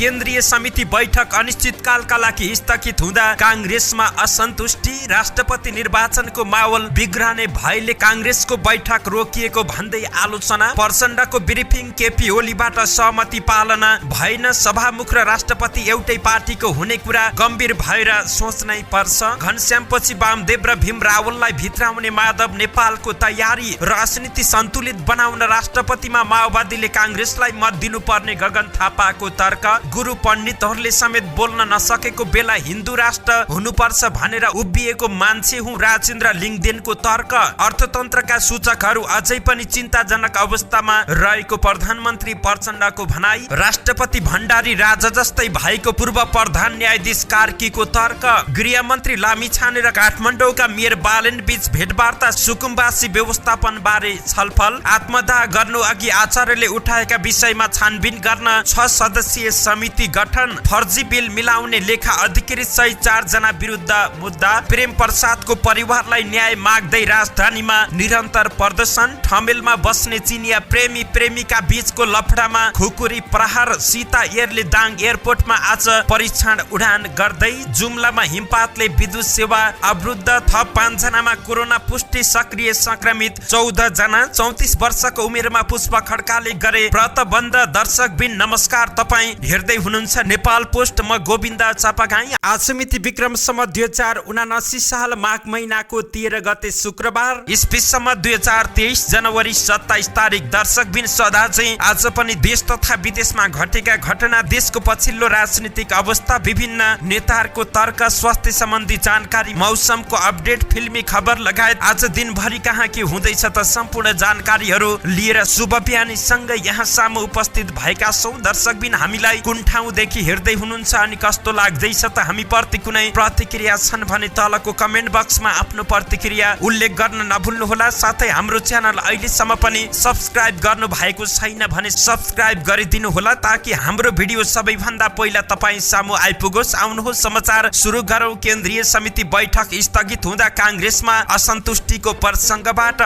केन्द्रीय समिति बैठक अनिश्चितकालका लागि स्थगित हुँदा कांग्रेसमा असन्तुष्टि। राष्ट्रपति निर्वाचनको माहौल बिग्रने भएले कांग्रेसको बैठक रोकिएको भन्दै आलोचना। प्रचण्डको ब्रिफिङ केपी ओलीबाट सहमति पालना भएन। सभामुख र राष्ट्रपति एउटै पार्टीको हुने कुरा गम्भीर भएर सोच्नै पर्छ। घनश्यामपछि वामदेव र भीम रावललाई भित्राउने माधव नेपालको तयारी। राजनीति सन्तुलित बनाउन राष्ट्रपतिमा माओवादीले कांग्रेसलाई मत दिनुपर्ने गगन थापाको तर्क। गुरु पण्डितहरूले समेत बोल्न नसकेको बेला हिन्दू राष्ट्र हुनुपर्छ भनेर उभिएको मान्छे हुँ राजेन्द्र लिङदेनको तर्क। अर्थतन्त्रका सूचकहरू अझै पनि चिन्ताजनक अवस्थामा रहेको प्रधानमन्त्री प्रचण्डको भनाई। राष्ट्रपति भण्डारी राजा जस्तै भएको पूर्व प्रधान न्यायाधीश कार्कीको तर्क। गृहमन्त्री लामिछाने र काठमाडौँका मेयर बालेन बीच भेटवार्ता। सुकुम्बासी व्यवस्थापन बारे छलफल। आत्मदाह गर्नु अघि आचार्यले उठाएका विषयमा छानबिन गर्न 6 सदस्यीय समिति गठन। फर्जी बिल मिलाउने लेखा अधिकृत सहित 4 जना विरुद्ध मुद्दा। प्रेम प्रसादको परिवारलाई न्याय माग्दै राजधानीमा निरन्तर प्रदर्शन। ठमेलमा बस्ने चिनिया प्रेमी प्रेमिका बीचको लफडामा खुकुरी प्रहार। सीता एयरले दाङ एयरपोर्टमा आज परीक्षण उडान गर्दै। जुम्लामा हिमपातले विद्युत सेवा अवरुद्ध। थप 5 जनामा कोरोना पुष्टि। सक्रिय संक्रमित 14 जना। 34 वर्षको उमेरमा पुष्प खड्काले गरे व्रतबन्ध। दर्शकबिन नमस्कार, तपाईँ हेर्दै हुनुहुन्छ नेपाल पोस्ट। म गोविन्द चापागाई। आज समिति विक्रमसम्म 2079 साल माघ महिनाको 13 गते शुक्रबार इस्वीसम्म 2023 जनवरी 27 तारिक। दर्शकबिन सदा चाहिँ आज पनि देश तथा विदेशमा घटेका घटना, देशको पछिल्लो राजनीतिक अवस्था, विभिन्न नेताहरूको तर्क, स्वास्थ्य सम्बन्धी जानकारी, मौसमको अपडेट, फिल्मी खबर लगायत आज दिनभरि कहाँ के हुँदैछ त सम्पूर्ण जानकारीहरू लिएर शुभ बिहानी सँगै यहाँ सामु उपस्थित भएका छौँ। दर्शकबिन हामीलाई कुन ठाउँदेखि हेर्दै हुनुहुन्छ अनि कस्तो लाग्दैछ त हामी प्रति कुनै प्रतिक्रिया छन् भने तलको कमेन्ट बक्समा आफ्नो प्रतिक्रिया उल्लेख गर्न नभुल्नुहोला। साथै हाम्रो च्यानल अहिलेसम्म पनि सब्स्क्राइब गर्नु भएको छैन भने सब्स्क्राइब गरिदिनु होला ताकि हाम्रो भिडियो सबैभन्दा पहिला तपाईँ सामु आइपुगोस्। आउनुहोस् समाचार सुरु गरौँ। केन्द्रीय समिति बैठक स्थगित हुँदा कांग्रेसमा असन्तुष्टिको प्रसङ्गबाट।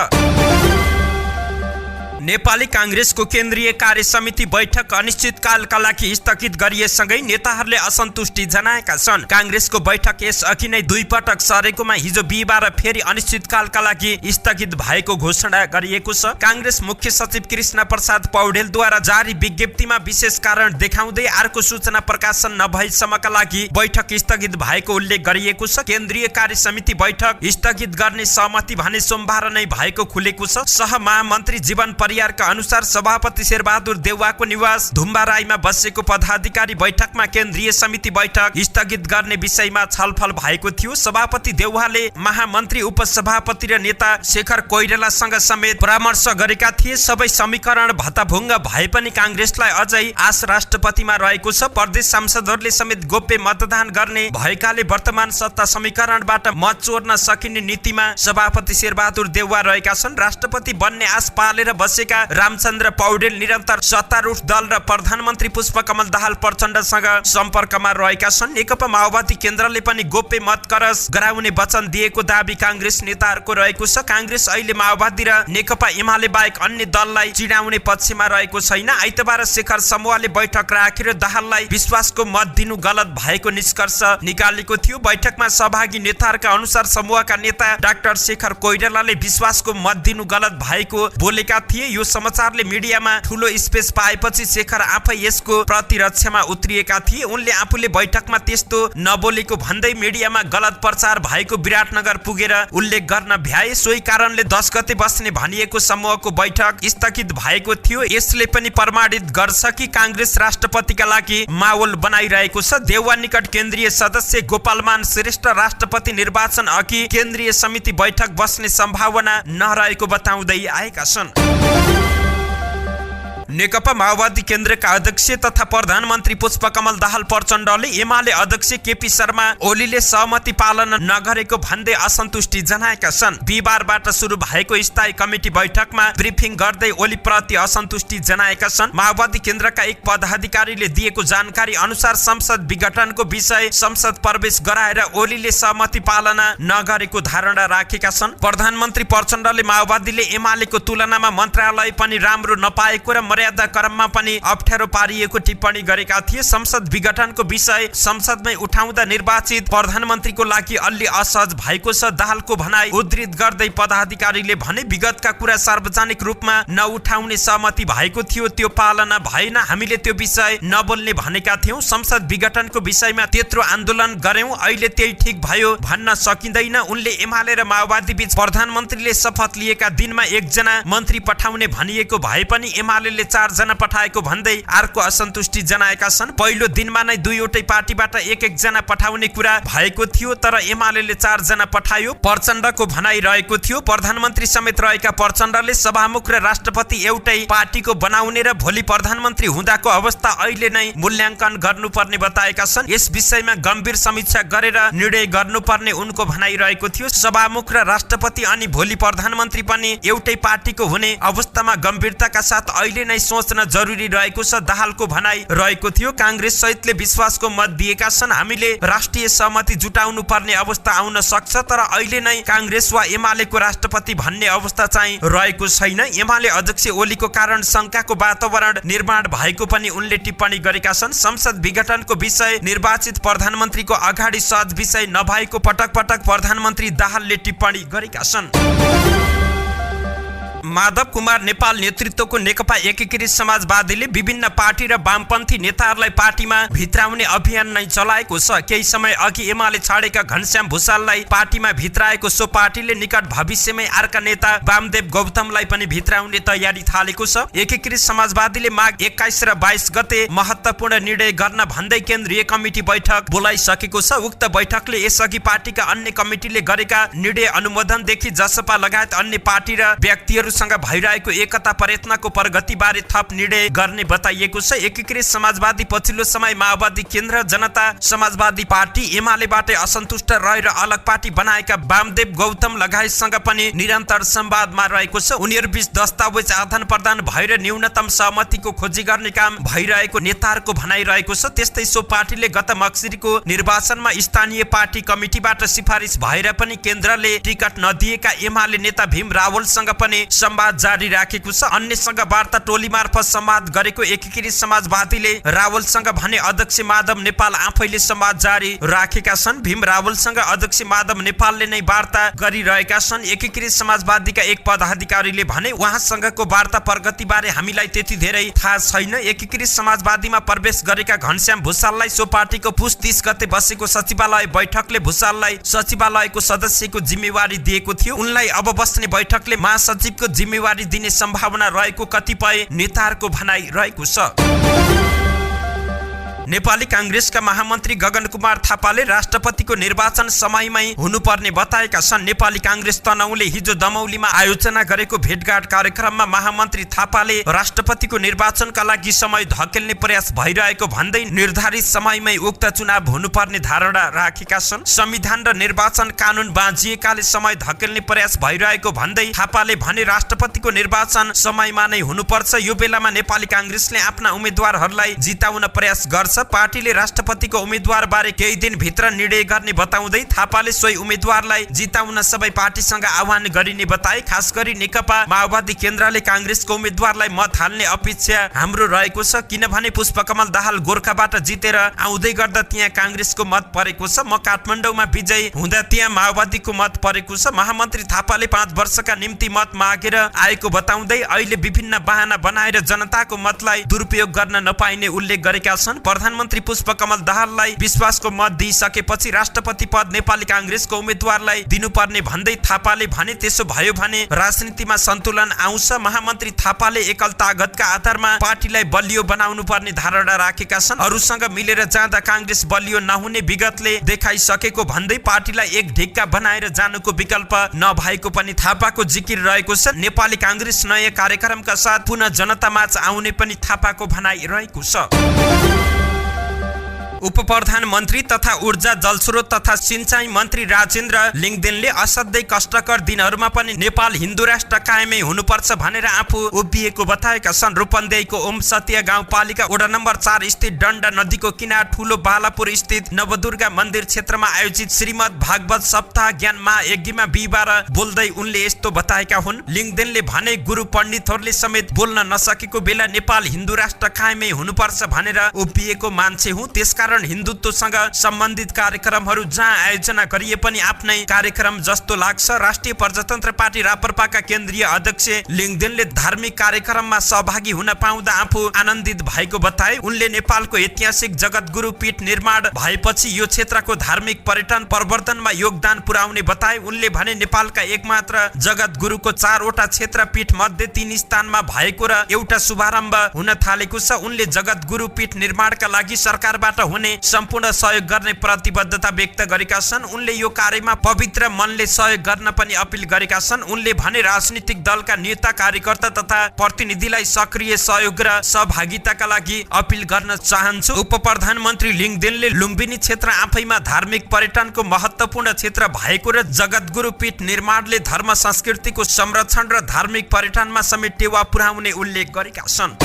नेपाली कांग्रेसको केन्द्रीय कार्य समिति बैठक अनिश्चितकालका लागि स्थगित गरिएसँगै नेताहरूले असन्तुष्टि जनाएका छन्। कांग्रेसको बैठक यस अघि नै 2 पटक सरेकोमा हिजो बिहिबार फेरि अनिश्चितकालका लागि स्थगित भएको घोषणा गरिएको छ। कांग्रेस मुख्य सचिव कृष्ण प्रसाद पौडेलद्वारा जारी विज्ञप्तिमा विशेष कारण देखाउँदै अर्को सूचना प्रकाशन नभएसम्मका लागि बैठक स्थगित भएको उल्लेख गरिएको छ। केन्द्रीय कार्य समिति बैठक स्थगित गर्ने सहमति भने सोमबार नै भएको खुलेको छ। सहमहामन्त्री जीवन परियारका अनुसार सभापति शेरबहादुर देउवाको निवास धुम्बाराईमा बसेको पदाधिकारी बैठकमा केन्द्रीय समिति बैठक स्थगित गर्ने विषयमा छलफल भएको थियो। सभापति देउवाले महामन्त्री, उपसभापति र नेता शेखर कोइरालासँग समेत परामर्श गरेका थिए। सबै समीकरण भत्ताभुङ्ग भए पनि कांग्रेसलाई अझै आश राष्ट्रपतिमा रहेको छ। प्रदेश सांसदहरूले समेत गोप्य मतदान गर्ने भएकाले वर्तमान सत्ता समीकरणबाट मत चोर्न सकिने नीतिमा सभापति शेरबहादुर देउवा रहेका छन्। राष्ट्रपति बन्ने आश पालेर बसेका रामचन्द्र पौडेल निरन्तर सत्तारूढ दल र प्रधानमन्त्री पुष्पकमल दाहाल प्रचण्डसँग सम्पर्कमा रहेका छन्। नेकपा माओवादी केन्द्रले पनि गोप्य मत करस गराउने वचन दिएको दाबी कांग्रेस नेताहरूको रहेको छ। कांग्रेस अहिले माओवादी र नेकपा एमाले बाहेक अन्य दललाई चिडाउने पक्षमा रहेको छैन। आइतबार शेखर समूहले बैठक राखेर दाहाललाई विश्वासको मत दिनु गलत भएको निष्कर्ष निकालेको थियो। बैठकमा सहभागी नेताहरूका अनुसार समूहका नेता डाक्टर शेखर कोइरालाले विश्वासको मत दिनु गलत भएको बोलेका थिए। यो समाचारले मिडियामा ठूलो स्पेस पाएपछि शेखर आफै यसको प्रतिरक्षामा उत्रिएका थिए। उनले आफूले बैठकमा त्यस्तो नबोलेको भन्दै मिडियामा गलत प्रचार भएको विराटनगर पुगेर उल्लेख गर्न भ्याए। सोही कारणले 10 गते बस्ने भनिएको समूहको बैठक स्थगित भएको थियो। यसले पनि प्रमाणित गर्छ कि कांग्रेस राष्ट्रपतिका लागि माहौल बनाइरहेको छ। देउवा निकट केन्द्रीय सदस्य गोपालमान श्रेष्ठ राष्ट्रपति निर्वाचन अघि केन्द्रीय समिति बैठक बस्ने सम्भावना नरहेको बताउँदै आएका छन्। नेकपा माओवादी केन्द्रका अध्यक्ष तथा प्रधानमन्त्री पुष्पकमल दाहाल प्रचण्डले एमाले अध्यक्ष केपी शर्मा ओलीले सहमति पालन नगरेको भन्दै असन्तुष्टि जनाएका छन्। बिहिबारबाट सुरु भएको स्थायी कमिटी बैठकमा ब्रिफिङ गर्दै ओली प्रति असन्तुष्टि जनाएका छन्। माओवादी केन्द्रका एक पदाधिकारीले दिएको जानकारी अनुसार संसद विघटनको विषय संसद प्रवेश गराएर ओलीले सहमति पालना नगरेको धारणा राखेका छन्। प्रधानमन्त्री प्रचण्डले माओवादीले एमालेको तुलनामा मन्त्रालय पनि राम्रो नपाएको र मर्यादा क्रममा पनि अप्ठ्यारो पारिएको टिप्पणी गरेका थिए। संसद विघटनको विषय संसदमै उठाउँदा निर्वाचित प्रधानमन्त्रीको लागि अलि असहज भएको छ दाहालको भनाई उद्धृत गर्दै पदाधिकारीले भने विगतका कुरा सार्वजनिक रूपमा नउठाउने सहमति भएको थियो, त्यो पालना भएन, हामीले त्यो विषय नबोल्ने भनेका थियौं। संसद विघटनको विषयमा त्यत्रो आन्दोलन गर्यौं, अहिले त्यही ठिक भयो भन्न सकिँदैन। उनले एमाले र माओवादी बीच प्रधानमन्त्रीले शपथ लिएका दिनमा एकजना मन्त्री पठाउने भनिएको भए पनि एमाले 4 जना पठाएको भन्दै अर्को असन्तुष्टि जनाएका छन्। पहिलो दिनमा नै दुईवटै पार्टीबाट एक जना पठाउने कुरा भएको थियो, तर एमाले 4 जना पठायो। प्रचण्डको भनाइ रहेको थियो, प्रधानमन्त्री समेत रहेका प्रचण्डले सभामुख र राष्ट्रपति एउटै पार्टीको बनाउने र भोलि प्रधानमन्त्री हुँदाको अवस्था अहिले नै मूल्याङ्कन गर्नुपर्ने बताएका छन्। यस विषयमा गम्भीर समीक्षा गरेर निर्णय गर्नुपर्ने उनको भनाइ रहेको थियो। सभामुख र राष्ट्रपति अनि भोलि प्रधानमन्त्री पनि एउटै पार्टीको हुने अवस्थामा गम्भीरताका साथ अहिले नै सोच्न जरुरी रहेको छ दाहालको भनाइ रहेको थियो। कांग्रेस सहितले विश्वासको मत दिएका छन्, हामीले राष्ट्रिय सहमति जुटाउनु पर्ने अवस्था आउन सक्छ, तर अहिले नै कांग्रेस वा एमालेको राष्ट्रपति भन्ने अवस्था चाहिँ रहेको छैन। एमाले अध्यक्ष ओलीको कारण शंकाको वातावरण निर्माण भएको पनि उनले टिप्पणी गरेका छन्। संसद विघटनको विषय निर्वाचित प्रधानमन्त्रीको अगाडि सहज विषय नभएको पटक पटक प्रधानमन्त्री दाहालले टिप्पणी गरेका छन्। माधव कुमार नेपाल नेतृत्वको नेकपा एकीकृत समाजवादीले विभिन्न पार्टी र वामपन्थी नेताहरूलाई पार्टीमा भित्राउने अभियान नै चलाएको छ। केही समय अघि एमाले छाडेका घनश्याम भुसाललाई पार्टीमा भित्राएको सो पार्टीले निकट भविष्यमै अर्का नेता वामदेव गौतमलाई पनि भित्राउने तयारी थालेको छ। एकीकृत समाजवादीले माघ 21 र 22 गते महत्त्वपूर्ण निर्णय गर्न भन्दै केन्द्रीय कमिटी बैठक बोलाइसकेको छ। उक्त बैठकले यसअघि पार्टीका अन्य कमिटीले गरेका निर्णय अनुमोदनदेखि जसपा लगायत अन्य पार्टी र व्यक्तिहरू सँग भइरहेको एकता प्रयत्नको प्रगति बारे थप निर्णय गर्ने बताइएको छ। एकीकृत समाजवादी पछिल्लो समय माओवादी केन्द्र, जनता समाजवादी पार्टी, एमालेबाट असन्तुष्ट रहेर अलग पार्टी बनाएका वामदेव गौतम लगायतसँग पनि निरन्तर संवादमा रहेको छ। उनीहरूबीच दस्तावेज आदान प्रदान भएर न्यूनतम सहमतिको खोजी गर्ने काम भइरहेको नेताहरूको भनाइ रहेको छ। त्यस्तै सो पार्टीले गत मक्सिरको निर्वाचनमा स्थानीय पार्टी कमिटीबाट सिफारिस भएर पनि केन्द्रले टिकट नदिएका एमाले नेता भीम रावलसँग पनि संवाद जारी राखेको छ। अन्यसँग वार्ता टोली मार्फत संवाद गरेको एकीकृत समाजवादीले रावलसँग भने अध्यक्ष माधव नेपाल आफैले संवाद जारी राखेका छन्। भीम रावलसँग अध्यक्ष माधव नेपालले नै वार्ता गरिरहेका छन्। एकीकृत समाजवादीका एक पदाधिकारीले भने उहाँसँगको वार्ता प्रगति बारे हामीलाई त्यति धेरै थाहा छैन। एकीकृत समाजवादीमा प्रवेश गरेका घनश्याम भुसाललाई सो पार्टीको पुस 30 गते बसेको सचिवालय बैठकले भुसाललाई सचिवालयको सदस्यको जिम्मेवारी दिएको थियो। उनलाई अब बस्ने बैठकले महासचिवको जिम्मेवारी दिने सम्भावना रहेको कतिपय नेताहरूको भनाइ रहेको छ। नेपाली कांग्रेसका महामन्त्री गगन कुमार थापाले राष्ट्रपतिको निर्वाचन समयमै हुनुपर्ने बताएका छन्। नेपाली कांग्रेस तनहुँले हिजो दमौलीमा आयोजना गरेको भेटघाट कार्यक्रममा महामन्त्री थापाले राष्ट्रपतिको निर्वाचनका लागि समय धकेल्ने प्रयास भइरहेको भन्दै निर्धारित समयमै उक्त चुनाव हुनुपर्ने धारणा राखेका छन्। संविधान र निर्वाचन कानून बाँझिएकाले समय धकेल्ने प्रयास भइरहेको भन्दै थापाले भने राष्ट्रपतिको निर्वाचन समयमा नै हुनुपर्छ। यो बेलामा नेपाली कांग्रेसले आफ्ना उम्मेदवारहरूलाई जिताउन प्रयास गर्छ। पार्टीले राष्ट्रपतिको उम्मेदवार बारे केही दिन भित्र निर्णय गर्ने बताउँदै थापाले सोही उम्मेदवारलाई जिताउन सबै पार्टीसँग आह्वान गरिने बताए। खास गरी नेकपा माओवादी केन्द्रले कांग्रेसको उम्मेदवारलाई मत हाल्ने अपेक्षा हाम्रो रहेको छ, किनभने पुष्पकमल दाहाल गोर्खाबाट जितेर आउँदै गर्दा त्यहाँ कांग्रेसको मत परेको छ। म काठमाडौँमा विजयी हुँदा त्यहाँ माओवादीको मत परेको छ। महामन्त्री थापाले 5 वर्षका निम्ति मत मागेर आएको बताउँदै अहिले विभिन्न बहाना बनाएर जनताको मतलाई दुरुपयोग गर्न नपाइने उल्लेख गरेका छन्। प्रधानमन्त्री पुष्पकमल दाहाललाई विश्वासको मत दिइसकेपछि राष्ट्रपति पद नेपाली कांग्रेसको उम्मेदवारलाई दिनुपर्ने भन्दै थापाले भने त्यसो भयो भने राजनीतिमा सन्तुलन आउँछ। महामन्त्री थापाले एकल तागतका आधारमा पार्टीलाई बलियो बनाउनु पर्ने धारणा राखेका छन्। अरूसँग मिलेर जाँदा कांग्रेस बलियो नहुने विगतले देखाइसकेको भन्दै पार्टीलाई एक ढिक्का बनाएर जानुको विकल्प नभएको पनि थापाको जिकिर रहेको छ। नेपाली कांग्रेस नयाँ कार्यक्रमका साथ पुनः जनतामाझ आउने पनि थापाको भनाइ रहेको छ। उप प्रधानमन्त्री तथा ऊर्जा जलस्रोत तथा सिंचाई मन्त्री राजेन्द्र लिङदेनले असाध्यै कष्टकर दिनहरूमा पनि नेपाल हिन्दू राष्ट्र कायमै हुनुपर्छ भनेर आफू उभिएको बताएका छन्। रूपन्देहीको ओम सतिया गाउँपालिका वडा नम्बर 4 स्थित डन्डा नदीको किनार ठुलो बालापुर स्थित नवदुर्गा मन्दिर क्षेत्रमा आयोजित श्रीमद् भागवत सप्ताह ज्ञान महायज्ञमा बिहिबार बोल्दै उनले यस्तो बताएका हुन्। लिङदेनले भने गुरु पण्डितहरूले समेत बोल्न नसकेको बेला नेपाल हिन्दू राष्ट्र कायमै हुनुपर्छ भनेर उभिएको मान्छे हुँ। त्यसकारण हिन्दुत्वसँग सम्बन्धित कार्यक्रमहरू जहाँ आयोजना गरिए पनि आफ्नै कार्यक्रम जस्तो लाग्छ। राष्ट्रिय प्रजातन्त्र पार्टी राप्रपाका केन्द्रीय अध्यक्ष लिङदेनले धार्मिक कार्यक्रममा सहभागी हुन पाउँदा आफू आनन्दित भएको बताए। उनले नेपालको ऐतिहासिक जगतगुरु पीठ निर्माण भएपछि यो क्षेत्रको धार्मिक पर्यटन प्रवर्धनमा योगदान पुर्याउने बताए। उनले भने नेपालका एकमात्र जगतगुरुको 4 वटा क्षेत्र पीठ मध्ये 3 स्थानमा भएको र एउटा शुभारम्भ हुन थालेको छ। उनले जगतगुरु पीठ निर्माणका लागि सरकारबाट हुने सम्पूर्ण सहयोग गर्ने प्रतिबद्धता व्यक्त गरेका छन्। उनले यो कार्यमा पवित्र मनले सहयोग गर्न पनि अपील गरेका छन्। उनले भने राजनीतिक दलका नेता कार्यकर्ता तथा प्रतिनिधिलाई सक्रिय सहयोग र सहभागिताका लागि अपील गर्न चाहन्छु। उप प्रधानमन्त्री लिङदेनले लुम्बिनी क्षेत्र आफैमा धार्मिक पर्यटनको महत्त्वपूर्ण क्षेत्र भएको र जगतगुरु पीठ निर्माणले धर्म संस्कृतिको संरक्षण र धार्मिक पर्यटनमा समेत टेवा पुर्याउने उल्लेख गरेका छन्।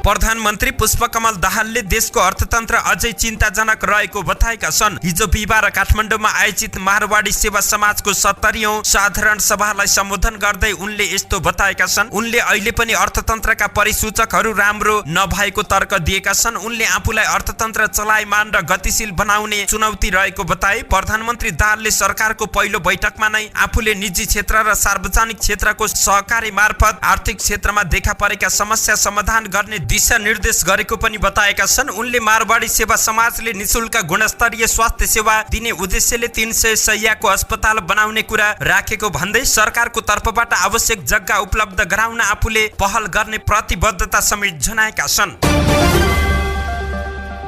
प्रधानमन्त्री पुष्पकमल दाहालले देशको अर्थतन्त्र अझै चिन्ताजनक रहेको बताएका छन्। हिजो बिहिबार काठमाडौँमा आयोजित मारवाडी सेवा समाजको 70औं साधारण सभालाई सम्बोधन गर्दै उनले यस्तो बताएका छन्। उनले अहिले पनि अर्थतन्त्रका परिसूचकहरू राम्रो नभएको तर्क दिएका छन्। उनले आफूलाई अर्थतन्त्र चलायमान र गतिशील बनाउने चुनौती रहेको बताए। प्रधानमन्त्री दाहालले सरकारको पहिलो बैठकमा नै आफूले निजी क्षेत्र र सार्वजनिक क्षेत्रको सहकारी मार्फत आर्थिक क्षेत्रमा देखा परेका समस्या समाधान गर्ने दिशा निर्देश गरेको पनि बताएका छन्। उनले मारवाडी सेवा समाजले निशुल्क गुणस्तरीय स्वास्थ्य सेवा दिने उद्देश्यले 300 शय्याको अस्पताल बनाउने कुरा राखेको भन्दै सरकारको तर्फबाट आवश्यक जग्गा उपलब्ध गराउन आफूले पहल गर्ने प्रतिबद्धता समेत जनाएका छन्।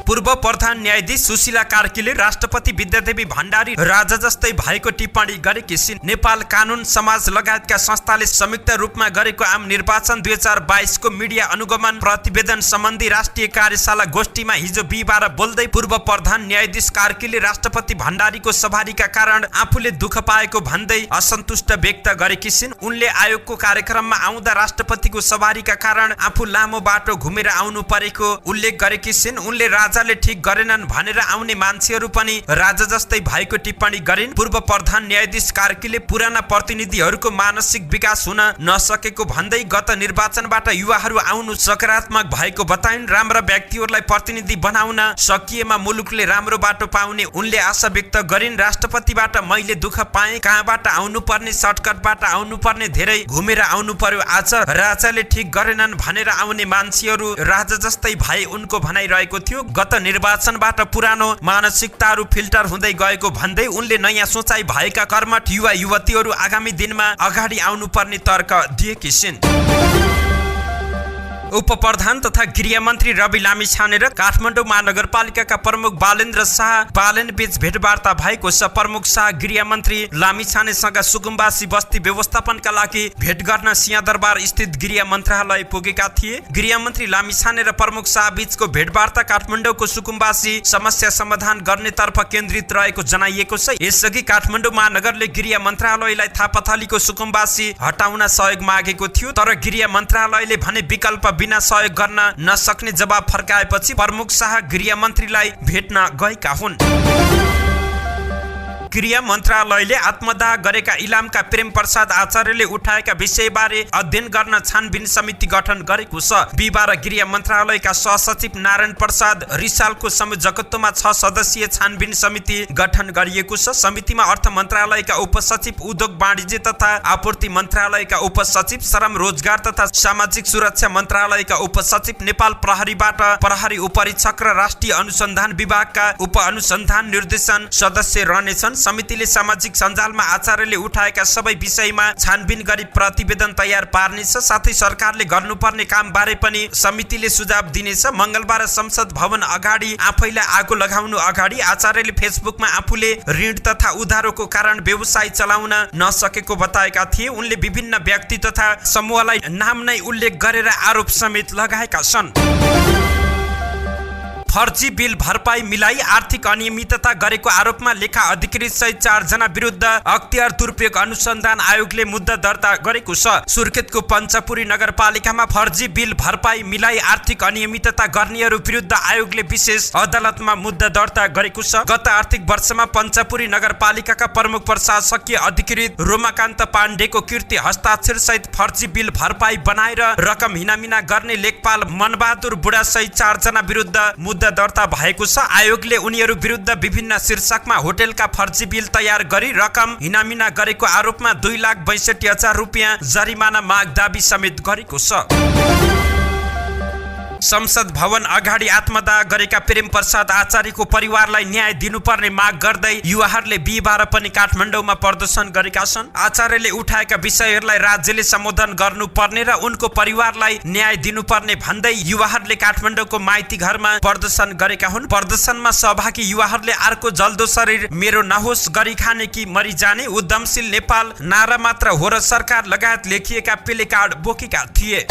पूर्व प्रधान न्यायाधीश सुशीला कार्कीले राष्ट्रपति विद्यादेवी भण्डारी राजा जस्तै भएको टिप्पणी गरेकी छिन्। नेपाल कानून समाज लगायतका संस्थाले संयुक्त रूपमा गरेको आम निर्वाचन 2022 को मिडिया अनुगमन प्रतिवेदन सम्बन्धी राष्ट्रिय कार्यशाला गोष्ठीमा हिजो बिहिबार बोल्दै पूर्व प्रधान न्यायाधीश कार्कीले राष्ट्रपति भण्डारीको सवारीका कारण आफूले दुःख पाएको भन्दै असन्तुष्ट व्यक्त गरेकी छिन्। उनले आयोगको कार्यक्रममा आउँदा राष्ट्रपतिको सवारीका कारण आफू लामो बाटो घुमेर आउनु परेको उल्लेख गरेकी छिन्। उनले राजाले ठीक गरेनन् भनेर आउने मान्छेहरू पनि राजा जस्तै भएको टिप्पणी गरिन्। पूर्व प्रधान न्यायाधीश कार्कीले पुराना प्रतिनिधिहरूको मानसिक विकास हुन नसकेको भन्दै गत निर्वाचनबाट युवाहरू आउनु सकारात्मक भएको बताइन्। राम्रा व्यक्तिहरूलाई प्रतिनिधि बनाउन सकिएमा मुलुकले राम्रो बाटो पाउने उनले आशा व्यक्त गरिन्। राष्ट्रपतिबाट मैले दुःख पाएँ, कहाँबाट आउनु पर्ने, सर्टकटबाट आउनु पर्ने, धेरै घुमेर आउनु पर्यो। आज राजाले ठीक गरेनन् भनेर आउने मान्छेहरू राजा जस्तै भए उनको भनाइरहेको थियो। गत निर्वाचनबाट पुरानो मानसिकताहरू फिल्टर हुँदै गएको भन्दै उनले नयाँ सोचाइ भएका कर्मठ युवा युवतीहरू आगामी दिनमा अगाडि आउनुपर्ने तर्क दिएकी छिन्। उप प्रधान तथा गृह मन्त्री रवि लामिछाने र काठमाडौँ महानगरपालिकाका प्रमुख बालेन्द्र शाह बालेन बीच भेटवार्ता भएको छ। प्रमुख शाह गृह मन्त्री लामिछानेसँग सुकुम्बासी बस्ती व्यवस्थापनका लागि भेट गर्न सिंहदरबार स्थित गृह मन्त्रालय पुगेका थिए। गृह मन्त्री लामिछाने र प्रमुख शाह बीचको भेटवार्ता काठमाडौँको सुकुम्बासी समस्या समाधान गर्नेतर्फ केन्द्रित रहेको जनाइएको छ। यसअघि काठमाडौँ महानगरले गृह मन्त्रालयलाई थापाथलीको सुकुम्बासी हटाउन सहयोग मागेको थियो, तर गृह मन्त्रालयले भने विकल्प बिना सहयोग गर्न नसक्ने जवाब फर्काएपछि प्रमुख शाह गृह मन्त्रीलाई भेट्न गएका हुन्। गृह मन्त्रालयले आत्मदाह गरेका इलामका प्रेम प्रसाद आचार्यले उठाएका विषयबारे अध्ययन गर्न छानबिन समिति गठन गरेको छ। बिहिबार गृह मन्त्रालयका सहसचिव नारायण प्रसाद रिसालको संयोजकत्वमा 6 सदस्यीय छानबिन समिति गठन गरिएको छ। समितिमा अर्थ मन्त्रालयका उपसचिव, उद्योग वाणिज्य तथा आपूर्ति मन्त्रालयका उपसचिव, श्रम रोजगार तथा सामाजिक सुरक्षा मन्त्रालयका उपसचिव, नेपाल प्रहरीबाट प्रहरी उपरीक्षक र राष्ट्रिय अनुसन्धान विभागका उप अनुसन्धान निर्देशन सदस्य रहनेछन्। समितिले सामाजिक सञ्जालमा आचार्यले उठाएका सबै विषयमा छानबिन गरी प्रतिवेदन तयार पार्नेछ। साथै सरकारले गर्नुपर्ने काम बारे पनि समितिले सुझाव दिनेछ। मंगलबार संसद भवन अगाडि आफैलाई आगो लगाउनु अगाडि आचार्यले फेसबुकमा आफूले ऋण तथा उधारोको कारण व्यवसाय चलाउन नसकेको बताएका थिए। उनले विभिन्न व्यक्ति तथा समूहलाई नाम नै उल्लेख गरेर आरोप समेत लगाएका छन्। फर्जी बिल भरपाई मिलाई आर्थिक अनियमितता गरेको आरोपमा लेखा अधिकृत सहित 4 जना विरुद्ध अख्तियार दुरुपयोग अनुसन्धान आयोगले मुद्दा दर्ता गरेको छ। सुर्खेतको पञ्चपुरी नगरपालिकामा फर्जी बिल भरपाई मिलाई आर्थिक अनियमितता गर्नेहरू विरुद्ध आयोगले विशेष अदालतमा मुद्दा दर्ता गरेको छ। गत आर्थिक वर्षमा पञ्चपुरी नगरपालिकाका प्रमुख प्रशासकीय अधिकृत रोमाकान्त पाण्डेको कीर्ति हस्ताक्षर सहित फर्जी बिल भरपाई बनाएर रकम हिनामिना गर्ने लेखपाल मनबहादुर बुढा सहित 4 जना विरुद्ध मुद्दा दर्ता भएको छ। आयोगले उनीहरू विरुद्ध विभिन्न शीर्षकमा होटेलका फर्जी बिल तयार गरी रकम हिनामिना गरेको आरोपमा 2,62,000 रुपियाँ जरिमाना माग दाबी समेत गरेको छ। संसद भवन अगाडि आत्मदाह गरेका प्रेम प्रसाद आचार्यको परिवारलाई न्याय दिनुपर्ने माग गर्दै युवाहरूले बिहिबार पनि काठमाडौँमा प्रदर्शन गरेका छन्। आचार्यले उठाएका विषयहरूलाई राज्यले सम्बोधन गर्नुपर्ने र उनको परिवारलाई न्याय दिनुपर्ने भन्दै युवाहरूले काठमाडौँको माइती घरमा प्रदर्शन गरेका हुन्। प्रदर्शनमा सहभागी युवाहरूले अर्को जल्दो शरीर मेरो नहोस्, गरी खाने कि मरिजाने, उद्यमशील नेपाल, नारा मात्र हो र सरकार लगायत लेखिएका प्ले कार्ड बोकेका थिए।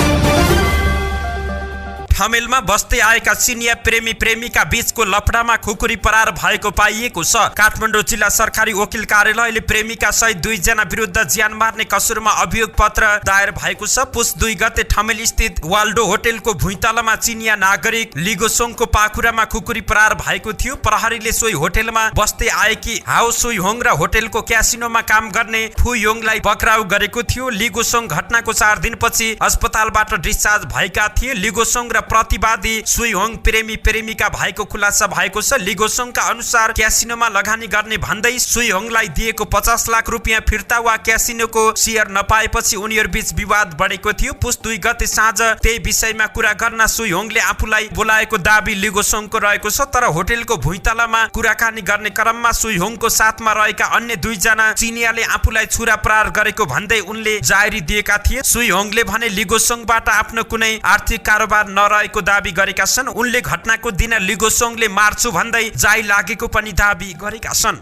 ठमेलमा बस्दै आएका सिनिया प्रेमी प्रेमिका बीचको लफडामा खुकुरी परार भएको पाइएको छ। काठमाडौँ जिल्ला सरकारी वकिल कार्यालयले प्रेमिका सहित 2 जना विरुद्ध ज्यान मार्ने कसुरमा अभियोग पत्र दायर भएको छ। पुस 2 गते ठमेल स्थित वाल्डो होटेलको भुइँतलामा चिनिया नागरिक लिगोसोङको पाखुरामा खुकुरी परार भएको थियो। प्रहरीले सोही होटेलमा बस्दै आएकी हाउ सुइहोङ र होटेलको क्यासिनोमा काम गर्ने फुयोङलाई पक्राउ गरेको थियो। लिगोसोङ घटनाको 4 दिनपछि अस्पतालबाट डिस्चार्ज भएका थिए। लिगोसोङ र प्रतिवादी सुइहोङ प्रेमी प्रेमिका भएको खुलासा भएको छ। लिगोसोङका अनुसार क्यासिनोमा लगानी गर्ने भन्दै सुइहोङलाई दिएको 50 लाख रुपियाँ फिर्ता वा क्यासिनोको शेयर नपाएपछि उनीहरू बीच विवाद बढेको थियो। पुस 2 गते साँझ त्यही विषयमा कुरा गर्न सुइहोङले आफूलाई बोलाएको दाबी लिगोसोङको रहेको छ। तर होटेलको भुइँतलामा कुराकानी गर्ने क्रममा सुइहोङको साथमा रहेका अन्य 2 जना चिनियाले आफूलाई छुरा प्रहार गरेको भन्दै उनले जाहेरी दिएका थिए। सुइहोङले भने लिगोसोङबाट आफ्नो कुनै आर्थिक कारोबार रहेको दाबी गरेका छन्। उनले घटनाको दिन लिगोसोङले मार्छु भन्दै जाई लागेको पनि दाबी गरेका छन्।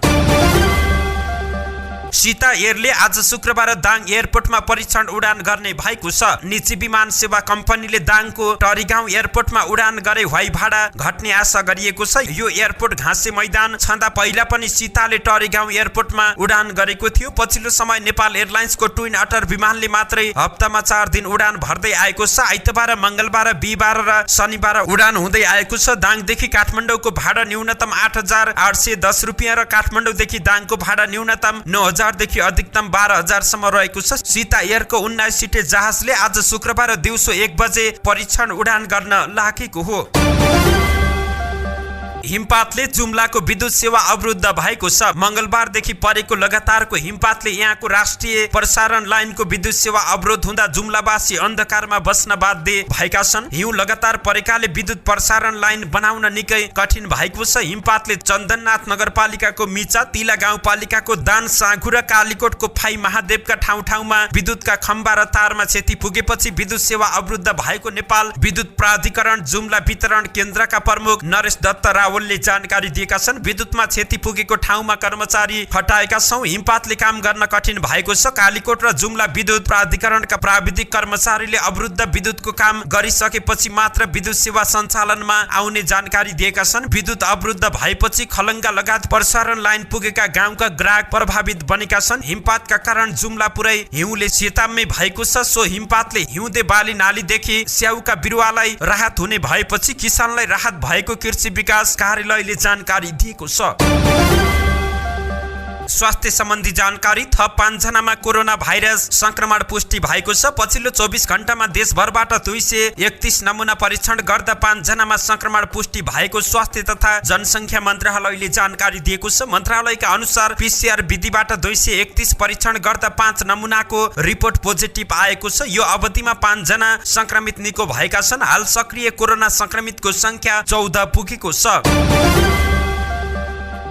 सीता एयरले आज शुक्रबार दाङ एयरपोर्टमा परीक्षण उडान गर्ने भएको छ। निजी विमान सेवा कम्पनीले दाङको टरीगाउँ एयरपोर्टमा उडान गरे वाइ भाडा घट्ने आशा गरिएको छ। यो एयरपोर्ट घाँसे मैदान छँदा पहिला पनि सीताले टरीगाउँ एयरपोर्टमा उडान गरेको थियो। पछिल्लो समय नेपाल एयरलाइन्सको ट्विन अटर विमानले मात्रै हप्तामा 4 दिन उडान भर्दै आएको छ। आइतबार, मंगलबार, बिहिबार र शनिबार उडान हुँदै आएको छ। दाङदेखि काठमाडौँको भाडा न्यूनतम 8,810 रुपियाँ र काठमाडौँदेखि दाङको भाडा न्यूनतम 9,000 देखि अधिकतम 12,000 सम्म रहेको छ। सीता एयरको 19 सिटे जहाजले आज शुक्रबार दिउँसो 1 बजे परीक्षण उडान गर्न लागेको हो। हिमपातले जुम्लाको विद्युत सेवा अवरुद्ध भएको छ। मंगलबारदेखि परेको लगातारको हिमपातले यहाँको राष्ट्रिय प्रसारण लाइनको विद्युत सेवा अवरोध हुँदा जुम्लावासी अन्धकारमा बस्न बाध्य भएका छन्। हिउँ लगातार परेकाले विद्युत प्रसारण लाइन बनाउन निकै कठिन भएको छ। हिमपातले चन्दननाथ नगरपालिकाको मिचा, तिला गाउँपालिकाको दान साँघु र कालीकोटको फाई महादेवका ठाउँ-ठाउँमा विद्युतका खम्बा र तारमा क्षति पुगेपछि विद्युत सेवा अवरुद्ध भएको नेपाल विद्युत प्राधिकरण जुम्ला वितरण केन्द्रका प्रमुख नरेश दत्त रावलले जानकारी दिएका छन्। विद्युतमा क्षति पुगेको ठाउँमा कर्मचारी खटाएका छौं। हिमपातले काम गर्न कठिन भएको छ। कालीकोट र जुम्ला विद्युत प्राधिकरणका प्राविधिक कर्मचारीले अवरुद्ध विद्युतको काम गरिसकेपछि मात्र विद्युत सेवा सञ्चालनमा आउने जानकारी दिएका छन्। विद्युत अवरुद्ध भएपछि खलङ्गा लगायत प्रसारण लाइन पुगेका गाउँका ग्राहक प्रभावित बनेका छन्। हिमपातका कारण जुम्ला पुरै हिउँले सेताम्मै भएको छ। सो हिमपातले हिउँदे बाली नालीदेखि स्याउका बिरुवालाई राहत हुने भएपछि किसानलाई राहत भएको कृषि विकास कार्यालयले जानकारी दिएको छ। स्वास्थ्य सम्बन्धी जानकारी थप 5 जनामा कोरोना भाइरस संक्रमण पुष्टि भएको छ। पछिल्लो 24 घण्टामा देशभरबाट 231 नमुना परीक्षण गर्दा 5 जनामा संक्रमण पुष्टि भएको स्वास्थ्य तथा जनसङ्ख्या मन्त्रालयले जानकारी दिएको छ। मन्त्रालयका अनुसार पीसीआर विधिबाट 231 परीक्षण गर्दा 5 नमुनाको रिपोर्ट पोजिटिभ आएको छ। यो अवधिमा 5 जना संक्रमित निको भएका छन्। हाल सक्रिय कोरोना संक्रमितको संख्या 14 पुगेको छ।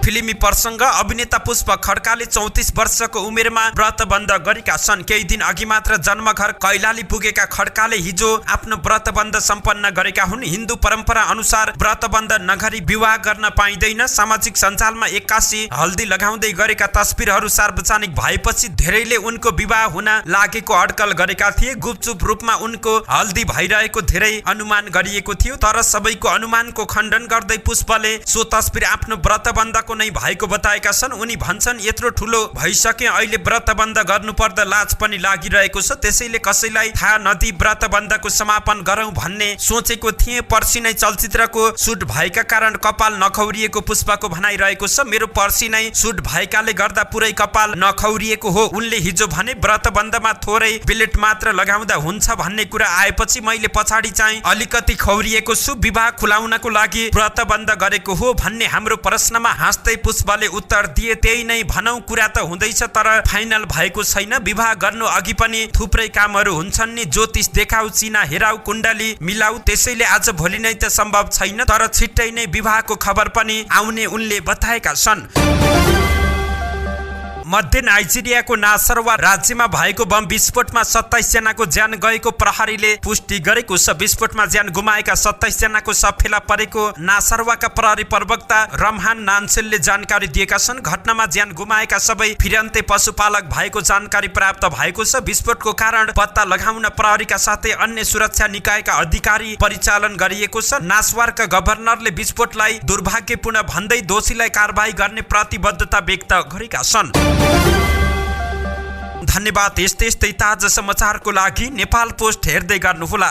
फिल्मी प्रसंग अभिनेता पुष्प खड्काले 34 वर्षको उमेरमा व्रतबन्ध गरेका छन्। केही दिन अघि मात्र जन्मघर कैलाली पुगेका खड्काले हिजो आफ्नो व्रतबन्ध सम्पन्न गरेका हुन्। हिन्दू परम्परा अनुसार व्रतबन्ध नगरी विवाह गर्न पाइँदैन। सामाजिक सञ्जालमा 81 हल्दी लगाउँदै गरेका तस्बिरहरू सार्वजनिक भएपछि धेरैले उनको विवाह हुन लागेको अड्कल गरेका थिए। गुपचुप रूपमा उनको हल्दी भइरहेको धेरै अनुमान गरिएको थियो, तर सबैको अनुमानको खण्डन गर्दै पुष्पले सो तस्बिर आफ्नो व्रतबन्धको नै भएको बताएका छन्। उनी भन्छन्, यत्रो ठुलो भइसके अहिले व्रतबन्ध गर्नुपर्दा लाज पनि लागिरहेको छ, त्यसैले कसैलाई थाहा नदिई व्रतबन्धको समापन गरौँ भन्ने सोचेको थिएँ। पर्सि नै चलचित्रको सुट भएका कारण कपाल नखौरिएको पुष्पको भनाइरहेको छ। मेरो पर्सि नै सुट भएकाले गर्दा पुरै कपाल नखौरिएको हो। उनले हिजो भने व्रतबन्धमा थोरै बिलेट मात्र लगाउँदा हुन्छ भन्ने कुरा आएपछि मैले पछाडि चाहिँ अलिकति खौरिएको छु। विवाह खुलाउनको लागि व्रतबन्ध गरेको हो भन्ने हाम्रो प्रश्नमा हाँस्दै पुष्पले उत्तर दिए, त्यही नै भनौँ, कुरा त हुँदैछ तर फाइनल भएको छैन। विवाह गर्नु अघि पनि थुप्रै कामहरू हुन्छन् नि, ज्योतिष देखाउ, चिना हेराउ, कुण्डली मिलाउ, त्यसैले आज भोलि नै त सम्भव छैन, तर छिट्टै नै विवाहको खबर पनि आउने उनले बताएका छन्। मध्य नाइजेरियाको नासरवा राज्यमा भएको बम विस्फोटमा 27 जनाको ज्यान गएको प्रहरीले पुष्टि गरेको छ। विस्फोटमा ज्यान गुमाएका 27 जनाको सब फेला परेको नासरवाका प्रहरी प्रवक्ता रमहान नान्सेलले जानकारी दिएका छन्। घटनामा ज्यान गुमाएका सबै फिरन्ते पशुपालक भएको जानकारी प्राप्त भएको छ। विस्फोटको कारण पत्ता लगाउन प्रहरीका साथै अन्य सुरक्षा निकायका अधिकारी परिचालन गरिएको छ। नासवारका गभर्नरले विस्फोटलाई दुर्भाग्यपूर्ण भन्दै दोषीलाई कारबाही गर्ने प्रतिबद्धता व्यक्त गरेका छन्। धन्यवाद। यस्तै ताजा समाचारको लागि नेपाल पोस्ट हेर्दै गर्नुहोला।